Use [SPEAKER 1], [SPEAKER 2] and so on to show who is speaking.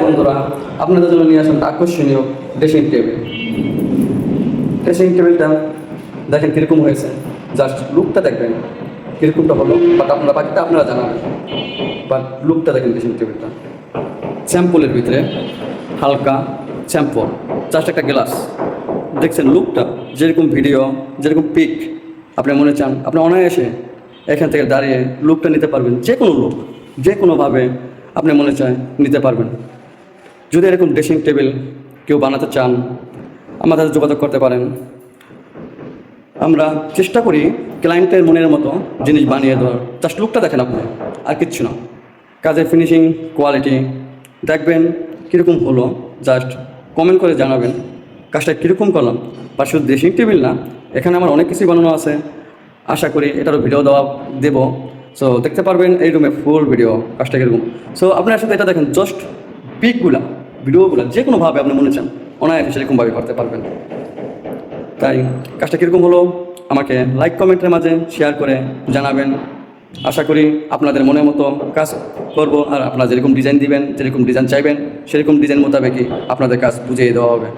[SPEAKER 1] বন্ধুরা, আপনাদের জন্য নিয়ে আসুন আকর্ষণীয় ড্রেসিং টেবিল। ড্রেসিং টেবিলটা দেখেন কীরকম হয়েছে, জাস্ট লুকটা দেখবেন কীরকমটা হলো, বাট আপনারা বাকিটা আপনারা জানাবেন। বাট লুকটা দেখেন ড্রেসিং টেবিলটা স্যাম্পলের ভিতরে, হালকা স্যাম্পল, জাস্ট একটা গ্লাস। দেখছেন লুকটা, যেরকম ভিডিও, যেরকম পিক আপনি মনে চান, আপনি অনায়াসে এখান থেকে দাঁড়িয়ে লুকটা নিতে পারবেন। যে কোনো লুক, যে কোনোভাবে আপনি মনে চায় নিতে পারবেন। যদি এরকম ড্রেসিং টেবিল কেউ বানাতে চান, আমাদের সাথে যোগাযোগ করতে পারেন। আমরা চেষ্টা করি ক্লায়েন্টের মনের মতো জিনিস বানিয়ে দেওয়ার। জাস্ট লুকটা দেখেন আপনি, আর কিচ্ছু না। কাজের ফিনিশিং, কোয়ালিটি দেখবেন কীরকম হলো, জাস্ট কমেন্ট করে জানাবেন কাজটা কীরকম করলাম। বা শুধু ড্রেসিং টেবিল না, এখানে আমার অনেক কিছুই বানানো আছে। আশা করি এটারও ভিডিও দেবো। সো দেখতে পারবেন এই রুমে ফুল ভিডিও কাজটা কীরকম। সো আপনার সাথে এটা দেখেন, জাস্ট পিকগুলা, ভিডিওগুলো যে কোনোভাবে আপনি মনে চান অনায়াসে সেরকমভাবে করতে পারবেন। তাই কাজটা কীরকম হলো আমাকে লাইক কমেন্টের মাঝে শেয়ার করে জানাবেন। আশা করি আপনাদের মনের মতো কাজ করব, আর আপনারা যেরকম ডিজাইন দিবেন, যেরকম ডিজাইন চাইবেন, সেরকম ডিজাইন মোতাবেকই আপনাদের কাজ বুঝিয়ে দেওয়া হবে।